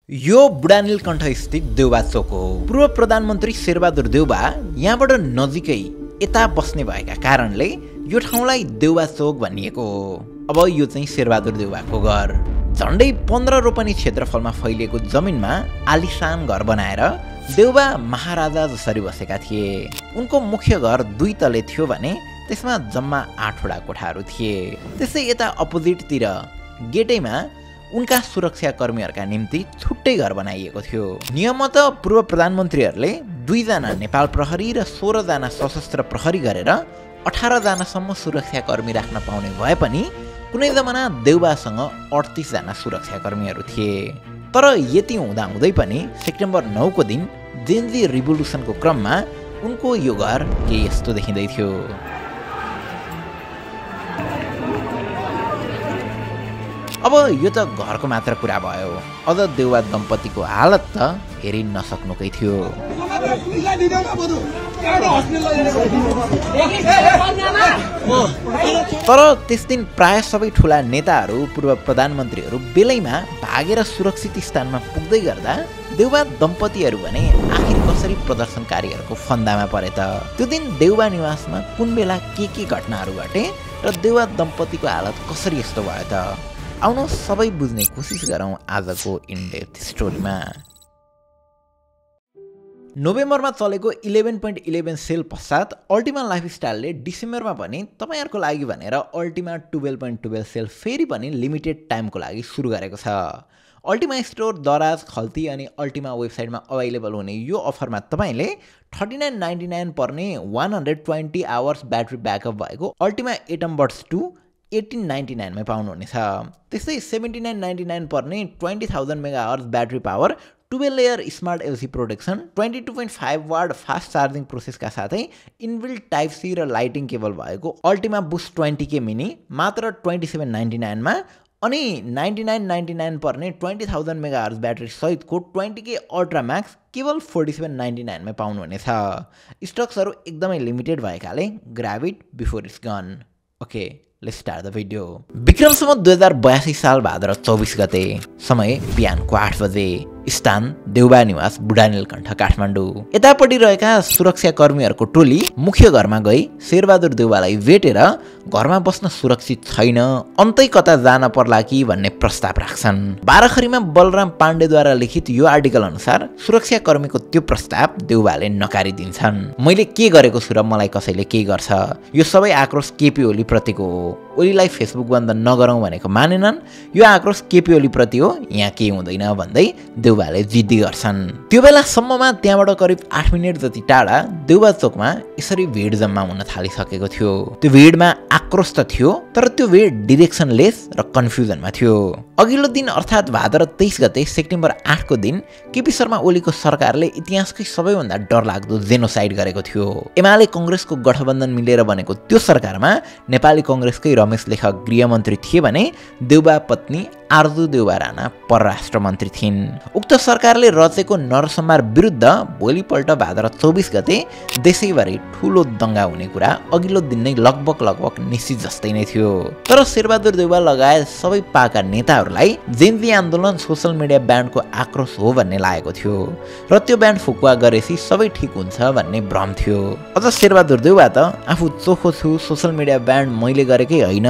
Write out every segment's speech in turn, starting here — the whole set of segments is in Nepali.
यो बुढा नीलकण्ठ स्थित देउबा चोक हो। पूर्व प्रधानमन्त्री शेरबहादुर देउबा यहाँबाट नजिकै यता बस्ने भएका कारणले यो ठाउँलाई देउबा चोक भनिएको हो। अब यो चाहिँ शेरबहादुर देउबाको घर। झन्डै 15 रोपनी क्षेत्रफलमा फैलिएको जमिनमा आलिशान घर बनाएर देउबा महाराजा जसरी बसेका थिए। उनको मुख्य घर 2 तले थियो भने त्यसमा जम्मा 8 वटा कोठाहरू थिए। त्यसै यता अपोजिटतिर गेटैमा उनका सुरक्षाकर्मीहरूका निम्ति छुट्टै घर बनाइएको थियो। नियमतः पूर्व प्रधानमन्त्रीहरूले 2 जना नेपाल प्रहरी र 16 जना सशस्त्र प्रहरी गरेर 18 जनासम्म सुरक्षाकर्मी राख्न पाउने भए पनि कुनै जमाना देउबासँग 38 जना सुरक्षाकर्मीहरू थिए। तर यति हुँदाहुँदै पनि सेप्टेम्बर 9 को दिन जेनजी रिभोल्युसनको क्रममा उनको यो घर केही यस्तो देखिँदै थियो। अब यो त घरको मात्र कुरा भयो, अझ देउबा दम्पतिको हालत त हेरि नसक्नुकै थियो। तर त्यस दिन प्राय सबै ठुला नेताहरू पूर्व प्रधानमन्त्रीहरू बेलैमा भागेर सुरक्षित स्थानमा पुग्दै गर्दा देउबा दम्पतिहरू भने आखिर कसरी प्रदर्शनकारीहरूको फन्दामा परे त? त्यो दिन देउबा निवासमा कुन बेला के घटनाहरू घटे र देउबा दम्पतिको हालत कसरी यस्तो भयो त? आउनु सबै बुझ्ने कोसिस गरौँ आजको इनडेप्थ स्टोरीमा। नोभेम्बरमा चलेको 11.11 सेल पश्चात अल्टिमा लाइफस्टाइलले डिसेम्बरमा पनि तपाईँहरूको लागि भनेर अल्टिमा 12.12 सेल फेरि पनि लिमिटेड टाइमको लागि सुरु गरेको छ। अल्टिमा स्टोर, दराज, खल्ती अनि अल्टिमा वेबसाइटमा अभाइलेबल हुने यो अफरमा तपाईँले 39.99 पर्ने 120 आवर्स ब्याट्री ब्याकअप भएको अल्टिमा एटम बड्स 2 1899 मै पाउनुहुनेछ। त्यस्तै 79.99 पर्ने 20,000 megahertz battery power 12 layer smart LC protection 22.5 watt fast charging प्रोसेसका साथै इनबिल्ट टाइप सी र लाइटिङ केबल भएको अल्टिमा बुस्ट 20K मिनी मात्र 2799 मा अनि 99.99 पर्ने 20,000 मेगाहर्ज ब्याट्री सहितको 20K अल्ट्रा म्याक्स केवल 4799 मै पाउनुहुनेछ। स्टक्सहरू एकदमै लिमिटेड भएकाले grab it before it's gone. Okay, let's start the video. Vikram Samvat 2082 साल भाद्र 24 गते, समय बिहानको 8 बजे, स्थान देउबा निवास बुढा नीलकण्ठ काठमाडौँ। यतापट्टि रहेका सुरक्षाकर्मीहरूको टोली मुख्य घरमा गई शेरबहादुर देउबालाई भेटेर घरमा बस्न सुरक्षित छैन, अन्तै कता जान पर्ला कि भन्ने प्रस्ताव राख्छन्। बाराखरीमा बलराम पाण्डेद्वारा लिखित यो आर्टिकल अनुसार सुरक्षाकर्मीको त्यो प्रस्ताव देउबाले नकारिदिन्छन्। मैले के गरेको छु र मलाई कसैले के गर्छ? यो सबै आक्रोश केपी ओली प्रतिको हो। ओलीलाई फेसबुक बन्द नगरौँ भनेको मानेनन्। यो आक्रोश केपी ओली प्रति हो, यहाँ के हुँदैन भन्दै देउबाले जिद्दी गर्छन्। त्यो बेलासम्ममा त्यहाँबाट करिब 8 मिनट जति टाढा देउबा चोकमा यसरी भिड जम्मा हुन थालिसकेको थियो। त्यो भिडमा आक्रोश त थियो, तर त्यो भिड डिरेक्सनलेस र कन्फ्युजनमा थियो। अघिल्लो दिन अर्थात् भाद्र 23 गते सेप्टेम्बर 8 को दिन केपी शर्मा ओलीको सरकारले इतिहासकै सबैभन्दा डरलाग्दो जेनोसाइड गरेको थियो। एमाले कङ्ग्रेसको गठबन्धन मिलेर बनेको त्यो सरकारमा नेपाली कङ्ग्रेसकै रमेश लेखक गृहमन्त्री थिए भने देउबा पत्नी आरजु देउबा राणा परराष्ट्र मन्त्री थिइन्। उक्त सरकारले रचेको नरसंहार विरुद्ध भोलिपल्ट भाद्र 24 गते देशैभरि ठुलो दङ्गा हुने कुरा अघिल्लो दिन नै लगभग निश्चित जस्तै नै थियो। तर शेरबहादुर देउबा लगायत सबै पाका नेताहरूलाई जेनजी आन्दोलन सोसल मिडिया ब्यान्डको आक्रोश हो भन्ने लागेको थियो र त्यो ब्यान्ड फुकुवा गरेपछि सबै ठिक हुन्छ भन्ने भ्रम थियो। अझ शेरबहादुर देउबा त आफू चोखो छु, सोसल मिडिया ब्यान्ड मैले गरेकै होइन,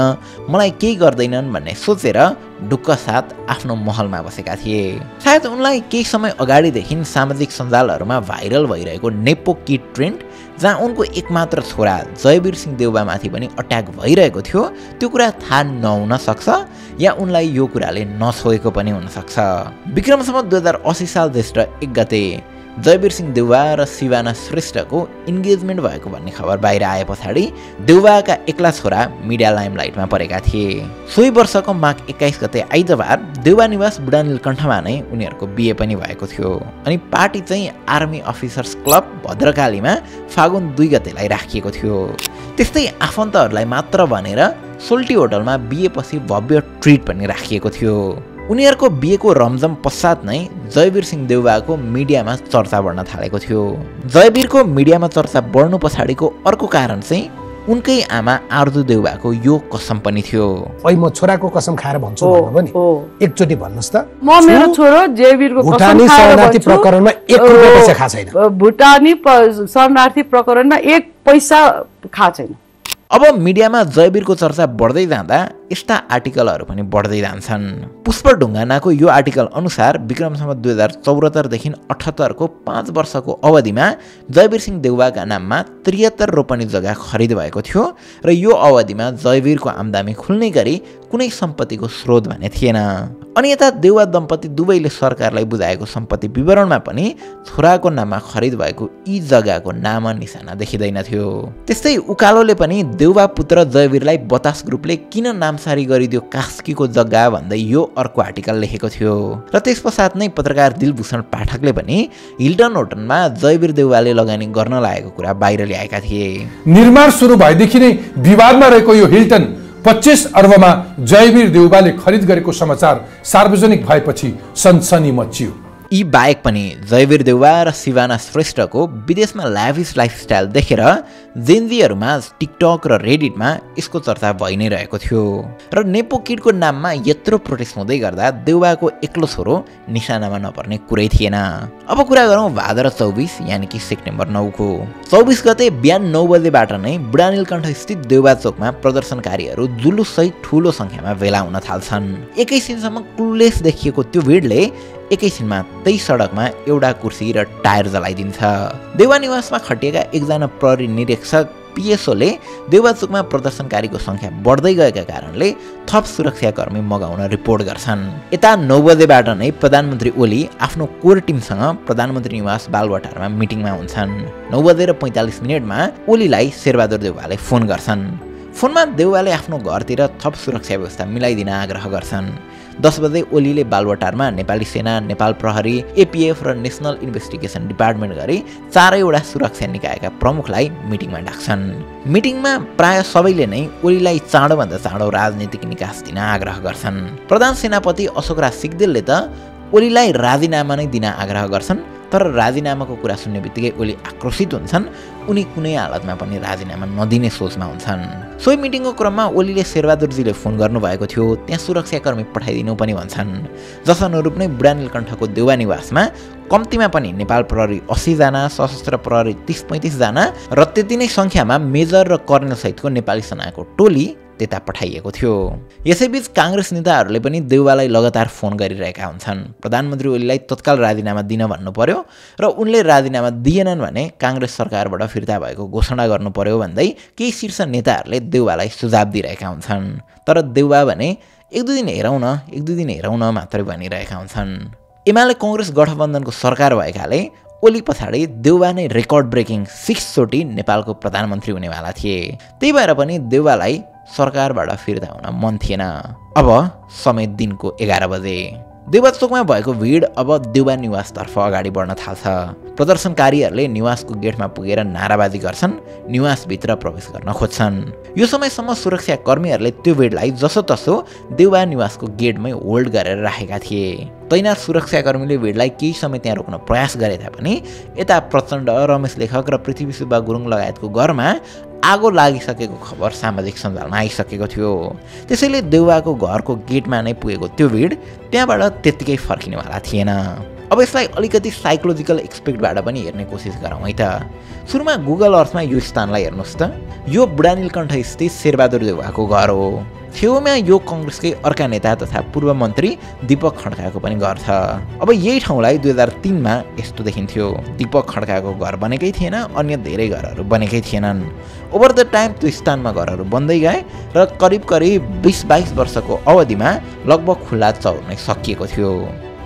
मलाई केही गर्दैनन् भन्ने सोचेर ढुक्क साथ आफ्नो महलमा बसेका थिए। सायद उनलाई केही समय अगाडिदेखि सामाजिक सञ्जालहरूमा भाइरल भइरहेको नेपो किड ट्रेन्ड, जहाँ उनको एकमात्र छोरा जयवीर सिंह देउबामाथि पनि अट्याक भइरहेको थियो, त्यो कुरा थाहा नहुन सक्छ या उनलाई यो कुराले नछोएको पनि हुन सक्छ। विक्रम सम्वत 2080 साल ज्येष्ठ 1 गते जयवीर सिंह देउबा र शिवाना श्रेष्ठको इन्गेजमेन्ट भएको भन्ने खबर बाहिर आए पछाडि देउबाका एक्ला छोरा मिडिया लाइमलाइटमा परेका थिए। सोही वर्षको माघ 21 गते आइतबार देउबा निवास बुढा नीलकण्ठमा नै उनीहरूको बिहे पनि भएको थियो। अनि पार्टी चाहिँ आर्मी अफिसर्स क्लब भद्रकालीमा फागुन 2 गतेलाई राखिएको थियो। त्यस्तै आफन्तहरूलाई मात्र भनेर सोल्टी होटलमा बिहेपछि भव्य ट्रिट पनि राखिएको थियो। उनीहरूको बिहेको रमझम पश्चात नै जयवीर सिंह देउबाको मिडियामा चर्चा बढ्न थालेको थियो। जयवीरको मिडियामा चर्चा बढ्नु पछाडिको अर्को कारण चाहिँ उनकै आमा आर्दु देउवाको यो कसम पनि थियो। ओइ म छोराको कसम खाएर भन्छु भन्नुभयो नि, एकचोटि भन्नुस् त। म मेरो छोरो जयवीरको कसम खाएर भुटानी शरणार्थी प्रकरणमा 1 रुपैयाँ पैसा खा छैन। भुटानी शरणार्थी प्रकरणमा 1 पैसा खा छैन। अब मिडियामा जयवीरको चर्चा बढ्दै जाँदा यस्ता आर्टिकलहरू पनि बढ्दै जान्छन्। पुष्प ढुङ्गानाको यो आर्टिकल अनुसार विक्रमसम्म 2074 देखि 78 को 5 वर्षको अवधिमा जयवीर सिंह देउवाका नाममा 73 रोपनी जग्गा खरिद भएको थियो र यो अवधिमा जयवीरको आम्दानी खुल्ने गरी कुनै सम्पत्तिको स्रोत भने थिएन। अनि यता देउवा दम्पति दुवैले सरकारलाई बुझाएको सम्पत्ति विवरणमा पनि छोराको नाममा खरिद भएको यी जग्गाको नाम निशाना देखिँदैन थियो। त्यस्तै उकालोले पनि देउवा पुत्र जयवीरलाई बतास ग्रुपले किन नामसारी गरिदियो कास्कीको जग्गा भन्दै यो अर्को आर्टिकल लेखेको थियो। र त्यसपश्चात नै पत्रकार दिलभूषण पाठकले पनि हिल्टन होटलमा जयवीर देउवाले लगानी गर्न लागेको कुरा बाहिर ल्याएका थिए। निर्माण सुरु भएदेखि नै विवादमा रहेको यो हिल्टन 25 अर्बमा जयवीर देउवाले खरिद गरेको समाचार सार्वजनिक भएपछि सनसनी मच्चियो। यी बाहेक पनि जयवीर देउवा र शिवाना श्रेष्ठको विदेशमा ल्याभिस लाइफस्टाइल देखेर जेनजीहरूमा टिकटक र रेडिटमा यसको चर्चा भइ नै रहेको थियो र नेपो किडको नाममा यत्रो प्रोटेस्ट हुँदै गर्दा देउवाको एक्लो छोरो निशानामा नपर्ने कुरै थिएन। अब कुरा गरौँ भाद्र 24 यानि कि सेप्टेम्बर 9 को। 24 गते बिहान 9 बजेबाट नै बुढानीलकण्ठ स्थित देउवा चोकमा प्रदर्शनकारीहरू जुलुससहित ठूलो संख्यामा भेला हुन थाल्छन्। एकैछिनसम्म क्लुलेस देखिएको त्यो भिडले एकैछिनमा त्यही सडकमा एउटा कुर्सी र टायर जलाइदिन्छ। देउवा निवासमा खटिएका एकजना प्रहरी निरीक्षक पिएसओले देउवा चोकमा प्रदर्शनकारीको संख्या बढ्दै गएका कारणले थप सुरक्षाकर्मी मगाउन रिपोर्ट गर्छन्। यता 9 बजेबाट नै प्रधानमन्त्री ओली आफ्नो कोर टिमसँग प्रधानमन्त्री निवास बालवाटारमा मिटिङमा हुन्छन्। 9:45 ओलीलाई शेरबहादुर देउवाले फोन गर्छन्। फोनमा देउवाले आफ्नो घरतिर थप सुरक्षा व्यवस्था मिलाइदिन आग्रह गर्छन्। 10 बजे ओलीले बालवाटारमा नेपाली सेना, नेपाल प्रहरी, एपीएफ र नेसनल इन्भेस्टिगेसन डिपार्टमेन्ट गरी 4वटा सुरक्षा निकायका प्रमुखलाई मिटिङमा डाक्छन्। मिटिङमा प्राय सबैले नै ओलीलाई चाँडोभन्दा चाँडो राजनीतिक निकास दिन आग्रह गर्छन्। प्रधान सेनापति अशोकराज सिग्देलले त ओलीलाई राजीनामा नै दिन आग्रह गर्छन्, तर राजीनामाको कुरा सुन्ने बित्तिकै ओली आक्रोशित हुन्छन्। उनी कुनै हालतमा पनि राजीनामा नदिने सोचमा हुन्छन्। सोही मिटिङको क्रममा ओलीले शेरबहादुरजीले फोन गर्नुभएको थियो, त्यहाँ सुरक्षाकर्मी पठाइदिनु पनि भन्छन्। जसअनुरूप नै बुढानीलकण्ठको देउवा निवासमा कम्तीमा पनि नेपाल प्रहरी 80 जना, सशस्त्र प्रहरी 30-35 जना र त्यति नै संख्यामा मेजर र कर्नेल सहितको नेपाली सेनाको टोली त्यता पठाइएको थियो। यसैबीच काङ्ग्रेस नेताहरूले पनि देउवालाई लगातार फोन गरिरहेका हुन्छन्। प्रधानमन्त्री ओलीलाई तत्काल राजीनामा दिन भन्नु पर्यो र उनले राजीनामा दिएनन् भने काङ्ग्रेस सरकारबाट फिर्ता भएको घोषणा गर्नु पर्यो भन्दै केही शीर्ष नेताहरूले देउवालाई सुझाव दिइरहेका हुन्छन्। तर देउवा भने एक दुई दिन हेरौँ न मात्रै भनिरहेका हुन्छन्। एमाले काङ्ग्रेस गठबन्धनको सरकार भएकाले ओली पछाडि देउवा नै रेकर्ड ब्रेकिङ 6 चोटि नेपालको प्रधानमन्त्री हुनेवाला थिए। त्यही भएर पनि देउवालाई सरकारबाट फिर्ता हुन मन थिएन। अब समय दिनको 11 बजे। देउवा चोकमा भएको भिड अब देउवा निवासतर्फ अगाडि बढ्न थाल्छ। प्रदर्शनकारीहरूले निवासको गेटमा पुगेर नाराबाजी गर्छन्, निवासभित्र प्रवेश गर्न खोज्छन्। यो समयसम्म सुरक्षाकर्मीहरूले त्यो भिडलाई जसोतसो देउवा निवासको गेटमै होल्ड गरेर राखेका थिए। तैनात सुरक्षाकर्मीले भिडलाई केही समय त्यहाँ रोक्न प्रयास गरे तापनि यता प्रचण्ड, रमेश लेखक र पृथ्वी सुब्बा गुरुङ लगायतको घरमा आगो लागिसकेको खबर सामाजिक सञ्जालमा आइसकेको थियो। त्यसैले देउवाको घरको गेटमा नै पुगेको त्यो भिड त्यहाँबाट त्यत्तिकै फर्किनेवाला थिएन। अब यसलाई अलिकति साइकोलोजिकल एक्सपेक्टबाट पनि हेर्ने कोसिस गरौँ है त। सुरुमा गुगल अर्थमा यो स्थानलाई हेर्नुहोस् त। यो बुढानीलकण्ठ स्थित शेरबहादुर देउवाको घर हो। छेउमा यो काङ्ग्रेसकै अर्का नेता तथा पूर्व मन्त्री दीपक खड्काको पनि घर छ। अब यही ठाउँलाई 2003 यस्तो देखिन्थ्यो। दीपक खड्काको घर बनेकै थिएन, अन्य धेरै घरहरू बनेकै थिएनन्। ओभर द टाइम त्यो स्थानमा घरहरू बन्दै गए र करिब 20-22 वर्षको अवधिमा लगभग खुल्ला चौर नै सकिएको थियो।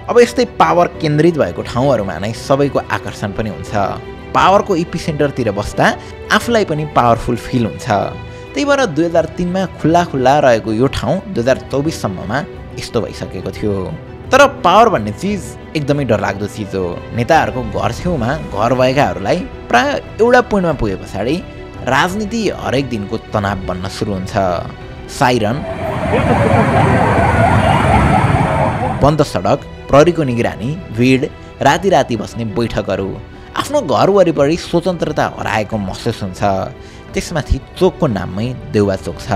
अब यस्तै पावर केन्द्रित भएको ठाउँहरूमा नै सबैको आकर्षण पनि हुन्छ। पावरको इपिसेन्टरतिर बस्दा आफूलाई पनि पावरफुल फिल हुन्छ। त्यही भएर 2003 खुल्ला रहेको यो ठाउँ 2024 सम्ममा यस्तो भइसकेको थियो। तर पावर भन्ने चिज एकदमै डरलाग्दो चिज हो। नेताहरूको घर छेउमा घर भएकाहरूलाई प्राय एउटा पोइन्टमा पुगे पछाडि राजनीति हरेक दिनको तनाव बन्न सुरु हुन्छ। साइरन, बन्द सडक, प्रहरीको निगरानी, भिड, राति बस्ने बैठकहरू, आफ्नो घर वरिपरि स्वतन्त्रता हराएको महसुस हुन्छ। त्यसमाथि चोकको नाममै देउवा चोक छ।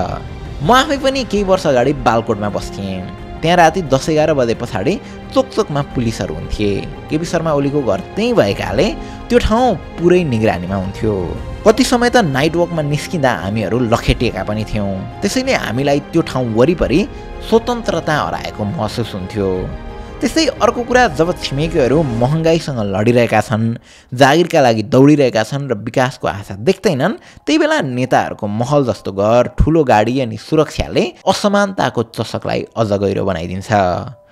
म आफै पनि केही वर्ष अगाडि बालकोटमा बस्थेँ। त्यहाँ राति 10-11 बजे पछाडि चोकमा पुलिसहरू हुन्थे। केपी शर्मा ओलीको घर त्यहीँ भएकाले त्यो ठाउँ पुरै निगरानीमा हुन्थ्यो। कति समय त नाइट वकमा निस्किँदा हामीहरू लखेटिएका पनि थियौँ। त्यसैले हामीलाई त्यो ठाउँ वरिपरि स्वतन्त्रता हराएको महसुस हुन्थ्यो। त्यस्तै अर्को कुरा, जब छिमेकीहरू महँगाईसँग लडिरहेका छन्, जागिरका लागि दौडिरहेका छन् र विकासको आशा देख्दैनन्, त्यही बेला नेताहरूको महल जस्तो घर, ठुलो गाडी अनि सुरक्षाले असमानताको चषकलाई अझ गहिरो बनाइदिन्छ।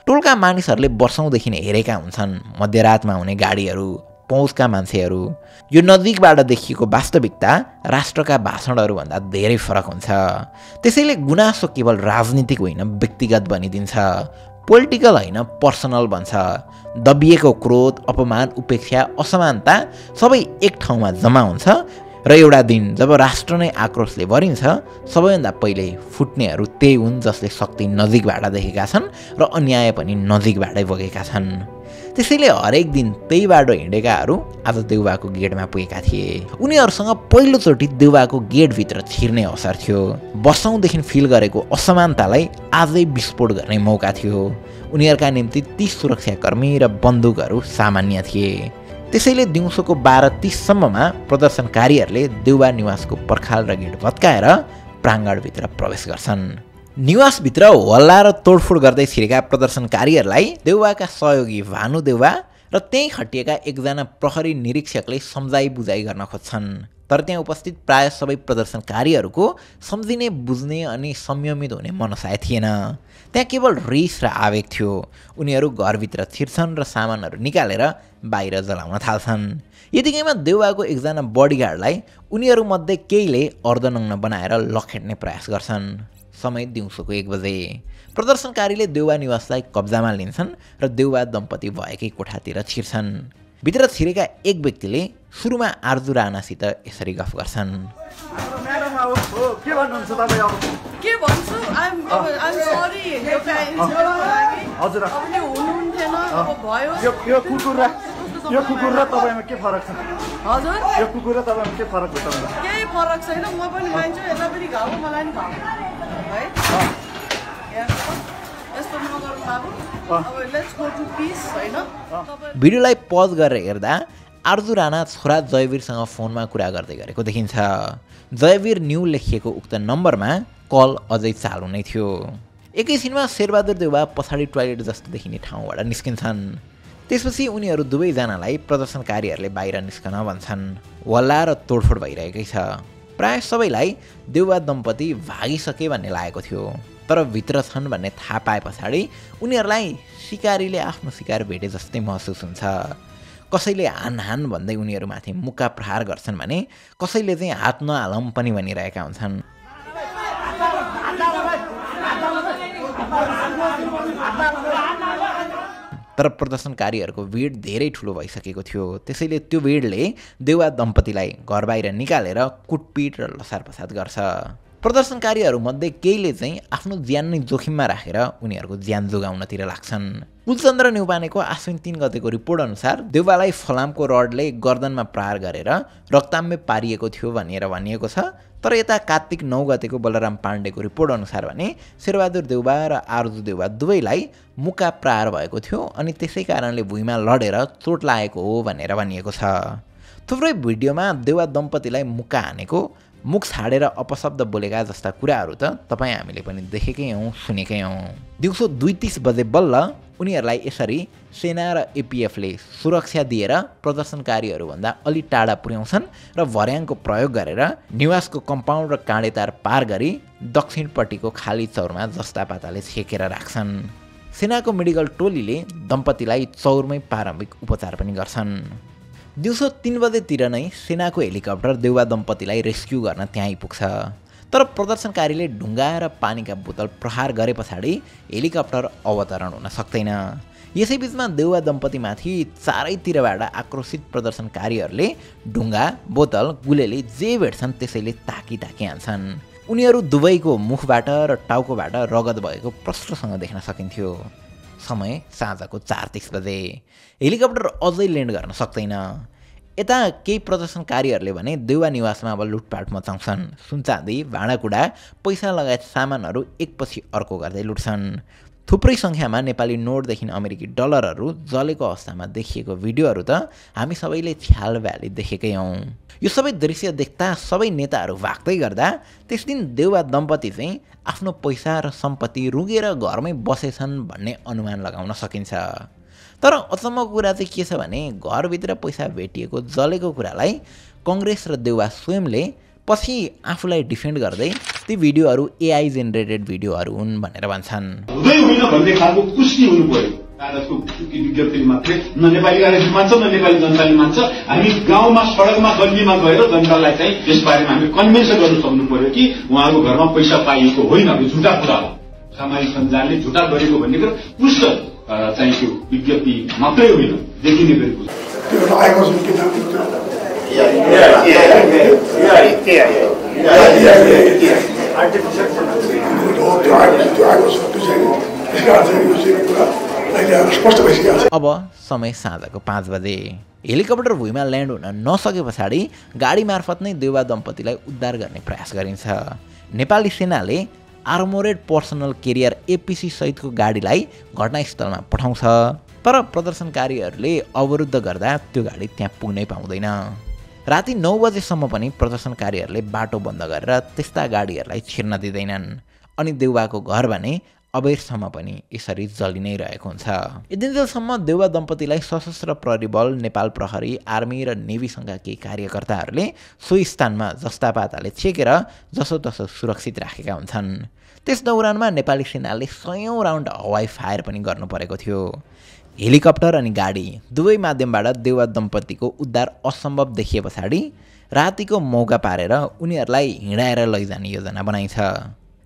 टोलका मानिसहरूले वर्षौँदेखि हेरेका हुन्छन् मध्यरातमा हुने गाडीहरू, पहुँचका मान्छेहरू। यो नजिकबाट देखिएको वास्तविकता राष्ट्रका भाषणहरूभन्दा धेरै फरक हुन्छ। त्यसैले गुनासो केवल राजनीतिक होइन, व्यक्तिगत बनिदिन्छ। पोलिटिकल होइन, पर्सनल बन्छ। दबिएको क्रोध, अपमान, उपेक्षा, असमानता सबै एक ठाउँमा जम्मा हुन्छ र एउटा दिन जब राष्ट्र नै आक्रोशले भरिन्छ, सबैभन्दा पहिले फुट्नेहरू त्यही हुन् जसले शक्ति नजिकबाट देखेका छन् र अन्याय पनि नजिकबाटै बगेका छन्। त्यसैले हरेक दिन त्यही बाटो हिँडेकाहरू आज देउवाको गेटमा पुगेका थिए। उनीहरूसँग पहिलोचोटि देउवाको गेटभित्र छिर्ने अवसर थियो। वर्षौँदेखि फिल गरेको असमानतालाई आजै विस्फोट गर्ने मौका थियो। उनीहरूका निम्ति 30 सुरक्षाकर्मी र बन्दुकहरू सामान्य थिए। त्यसैले दिउँसोको 12:30 सम्ममा प्रदर्शनकारीहरूले देउवा निवासको पर्खाल र गेट भत्काएर प्राङ्गणभित्र प्रवेश गर्छन्। निवासभित्र हल्ला र तोडफोड गर्दै छिरेका प्रदर्शनकारीहरूलाई देउवाका सहयोगी भानु देउवा र त्यहीँ खटिएका एकजना प्रहरी निरीक्षकले सम्झाइ बुझाइ गर्न खोज्छन्। तर त्यहाँ उपस्थित प्राय सबै प्रदर्शनकारीहरूको सम्झिने, बुझ्ने अनि संयमित हुने मनसाय थिएन। त्यहाँ केवल रिस र आवेग थियो। उनीहरू घरभित्र छिर्छन् र सामानहरू निकालेर बाहिर जलाउन थाल्छन्। यतिकैमा देउवाको एकजना बडीगार्डलाई उनीहरूमध्ये केहीले अर्धनग्न बनाएर लखेट्ने प्रयास गर्छन्। समय दिउँसोको 1 बजे। प्रदर्शनकारीले देउवा निवासलाई कब्जामा लिन्छन् र देउवा दम्पति भएकै कोठातिर छिर्छन्। भित्र छिरेका एक व्यक्तिले सुरुमा आर्जु राणासित यसरी गफ गर्छन्। यो कुकुर र तपाईमा के फरक छ? हजुर, यो कुकुर र तपाईमा के फरक छ? केही फरक छैन। म पनि मान्छु, यसलाई पनि घाउ, मलाई पनि घाउ है। यस्तो नगरौँ बाबु। अब लेट्स गो टु पीस हैन। भिडियोलाई पज गरेर हेर्दा आर्जु राणा छोरा जयवीरसँग फोनमा कुरा गर्दै गरेको देखिन्छ। जयवीर न्यू लेखिएको उक्त नम्बरमा कल अझै चालु नै थियो। एकैछिनमा शेरबहादुर देउवा पछाडि टोयलेट जस्तो देखिने ठाउँबाट निस्किन्छन्। त्यसपछि उनीहरू दुवैजनालाई प्रदर्शनकारीहरूले बाहिर निस्कन भन्छन्। हल्ला र तोडफोड भइरहेकै छ। प्राय सबैलाई देउवा दम्पति भागिसके भन्ने लागेको थियो। तर भित्र छन् भन्ने थाहा पाए पछाडि उनीहरूलाई शिकारीले आफ्नो शिकार भेटे जस्तै महसुस हुन्छ। कसैले हान भन्दै उनीहरूमाथि मुक्का प्रहार गर्छन् भने कसैले चाहिँ हात नहालौँ पनि भनिरहेका हुन्छन्। तर प्रदर्शनकारीहरूको भिड धेरै ठुलो भइसकेको थियो। त्यसैले त्यो भिडले देउवा दम्पतिलाई घर बाहिर निकालेर कुटपिट र लसारपसार गर्छ। प्रदर्शनकारीहरूमध्ये केहीले चाहिँ आफ्नो ज्यान नै जोखिममा राखेर उनीहरूको ज्यान जोगाउनतिर लाग्छन्। कुलचन्द्र न्यौपानेको आश्विन 3 गतेको रिपोर्ट अनुसार देउवालाई फलामको रडले गर्दनमा प्रहार गरेर रक्ताम्य पारिएको थियो भनेर भनिएको छ। तर यता कार्तिक 9 गतेको बलराम पाण्डेको रिपोर्ट अनुसार भने शेरबहादुर देउवा र आर्जु देउवा दुवैलाई मुक्का प्रहार भएको थियो अनि त्यसै कारणले भुइँमा लडेर चोट लागेको हो भनेर भनिएको छ। थुप्रै भिडियोमा देउवा दम्पतिलाई मुक्का हानेको, मुख छाडेर अपशब्द बोलेका जस्ता कुराहरू त तपाईँ हामीले पनि देखेकै हौँ, सुनेकै हौँ। दिउँसो 2:30 बजे बल्ल उनीहरूलाई यसरी सेना र एपिएफले सुरक्षा दिएर प्रदर्शनकारीहरूभन्दा अलि टाढा पुर्याउँछन् र भर्याङको प्रयोग गरेर निवासको कम्पाउन्ड र काँडेतार पार गरी दक्षिणपट्टिको खाली चौरमा जस्तापाताले छेकेर राख्छन्। सेनाको मेडिकल टोलीले दम्पतिलाई चौरमै प्रारम्भिक उपचार पनि गर्छन्। दिउँसो 3 बजेतिर नै सेनाको हेलिकप्टर देउवा दम्पतिलाई रेस्क्यु गर्न त्यहाँ आइपुग्छ। तर प्रदर्शनकारीले ढुङ्गा र पानीका बोतल प्रहार गरे पछाडि हेलिकप्टर अवतरण हुन सक्दैन। यसैबीचमा देउवा दम्पतिमाथि चारैतिरबाट आक्रोशित प्रदर्शनकारीहरूले ढुङ्गा, बोतल, गुलेले जे भेट्छन् त्यसैले ताकी हान्छन्। उनीहरू दुवैको मुखबाट र टाउकोबाट रगत भएको प्रष्टसँग देख्न सकिन्थ्यो। समय साँझको 4:30 बजे। हेलिकप्टर अझै ल्यान्ड गर्न सक्दैन। यता केही प्रदर्शनकारीहरूले भने देउवा निवासमा अब लुटपाट मचाउँछन्। सुनचाँदी, भाँडाकुँडा, पैसा लगायत सामानहरू एकपछि अर्को गर्दै लुट्छन्। थुप्रै सङ्ख्यामा नेपाली नोटदेखि अमेरिकी डलरहरू जलेको अवस्थामा देखिएको भिडियोहरू त हामी सबैले छ्याल भ्याली देखेकै हौँ। यो सबै दृश्य देख्दा सबै नेताहरू भाग्दै गर्दा त्यस दिन देउवा दम्पति चाहिँ आफ्नो पैसा र सम्पत्ति रुगेर घरमै बसेछन् भन्ने अनुमान लगाउन सकिन्छ। तर अचम्मको कुरा चाहिँ के छ भने घरभित्र पैसा भेटिएको जलेको कुरालाई कङ्ग्रेस र देउवा स्वयंले पछि आफूलाई डिफेन्ड गर्दै ती भिडियोहरू एआई जेनेरेटेड भिडियोहरू हुन् भनेर भन्छन्। हुँदै होइन भन्ने खालको पुष्टि हुनु पर्यो। कागजको विज्ञप्तिले मात्रै न नेपालीले मान्छ न नेपाली जनताले मान्छ। हामी गाउँमा सडकमा गल्लीमा गएर जनतालाई चाहिँ यसबारेमा हामी कन्भिन्स गर्न सक्नु पर्यो कि उहाँको घरमा पैसा पाइएको होइन, यो झुटा कुरा हो। सामाजिक सञ्जालले झुटा गरेको भन्ने कुरा पुष्ट चाहिँ त्यो विज्ञप्ति मात्रै होइन, देखिने गरेको अब समय साँझको 5 बजे हेलिकप्टर भुइँमा ल्यान्ड हुन नसके पछाडि गाडी मार्फत नै देउवा दम्पतिलाई उद्धार गर्ने प्रयास गरिन्छ। नेपाली सेनाले आर्मोरेड पर्सनल केरियर एपिसी सहितको गाडीलाई घटनास्थलमा पठाउँछ। तर प्रदर्शनकारीहरूले अवरुद्ध गर्दा त्यो गाडी त्यहाँ पुग्नै पाउँदैन। राति 9 बजेसम्म पनि प्रदर्शनकारीहरूले बाटो बन्द गरेर त्यस्ता गाडीहरूलाई छिर्न दिँदैनन्। अनि देउवाको घर भने अबेरसम्म पनि यसरी जलि नै रहेको हुन्छ। यतिन्जेलसम्म देउवा दम्पतिलाई सशस्त्र प्रहरी बल, नेपाल प्रहरी, आर्मी र नेभीसँगका केही कार्यकर्ताहरूले सोही स्थानमा जस्तापाताले छेकेर जसोतसो सुरक्षित राखेका हुन्छन्। त्यस दौरानमा नेपाली सेनाले 100औं राउन्ड हवाई फायर पनि गर्नु परेको थियो। हेलिकप्टर अनि गाडी दुवै माध्यमबाट देउवा दम्पतिको उद्धार असम्भव देखिए पछाडि रातिको मौका पारेर उनीहरूलाई हिँडाएर लैजाने योजना बनाइन्छ।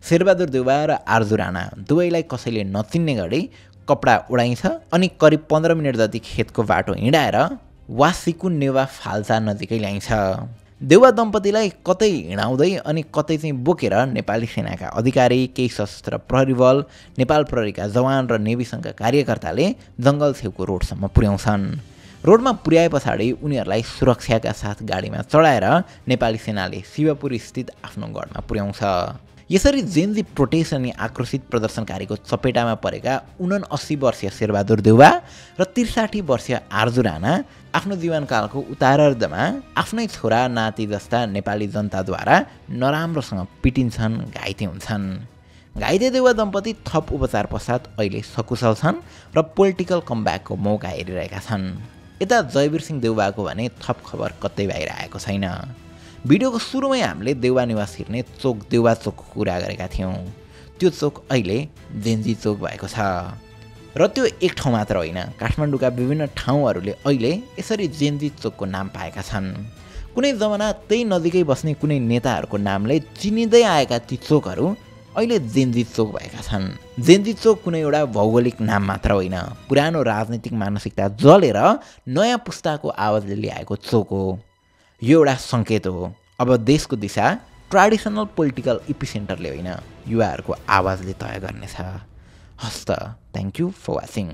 शेरबहादुर देउवा र आर्जु राणा दुवैलाई कसैले नचिन्ने गरी कपडा उडाइन्छ अनि करिब 15 मिनट जति खेतको बाटो हिँडाएर वासिकुन नेवा फाल्सा नजिकै ल्याइन्छ। देउवा दम्पतिलाई कतै हिँडाउँदै अनि कतै चाहिँ बोकेर नेपाली सेनाका अधिकारी, केही सशस्त्र प्रहरी बल, नेपाल प्रहरीका जवान र नेभीसँगका कार्यकर्ताले जङ्गल छेउको रोडसम्म पुर्याउँछन्। रोडमा पुर्याए पछाडि उनीहरूलाई सुरक्षाका साथ गाडीमा चढाएर नेपाली सेनाले शिवपुरी स्थित आफ्नो गढमा पुर्याउँछ। यसरी जेनजी प्रोटेस्ट अनि आक्रोशित प्रदर्शनकारीको चपेटामा परेका 79 वर्षीय शेरबहादुर देउवा र 63 वर्षीय आर्जु राणा आफ्नो जीवनकालको उत्तरार्धमा आफ्नै छोरा नाति जस्ता नेपाली जनताद्वारा नराम्रोसँग पिटिन्छन्, घाइते हुन्छन्। घाइते देउवा दम्पति थप उपचार पश्चात अहिले सकुशल छन् र पोलिटिकल कमब्याकको मौका हेरिरहेका छन्। यता जयवीर सिंह देउवाको भने थप खबर कतै बाहिर आएको छैन। भिडियोको सुरुमै हामीले देउवा निवास हिँड्ने चोक देउवा चोकको कुरा गरेका थियौँ। त्यो चोक अहिले जेन्जी चोक भएको छ र त्यो एक ठाउँ मात्र होइन, काठमाडौँका विभिन्न ठाउँहरूले अहिले यसरी जेन्जी चोकको नाम पाएका छन्। कुनै जमाना त्यही नजिकै बस्ने कुनै नेताहरूको नामले चिनिँदै आएका ती चोकहरू अहिले जेन्जी चोक भएका छन्। जेन्जी चोक कुनै एउटा भौगोलिक नाम मात्र होइन, पुरानो राजनीतिक मानसिकता जलेर नयाँ पुस्ताको आवाजले ल्याएको चोक हो। यो एउटा सङ्केत हो। अब देशको दिशा ट्रेडिसनल पोलिटिकल इपिसेन्टरले होइन, युवाहरूको आवाजले तय गर्नेछ। हस्त, थ्याङ्क यू फर वाचिङ।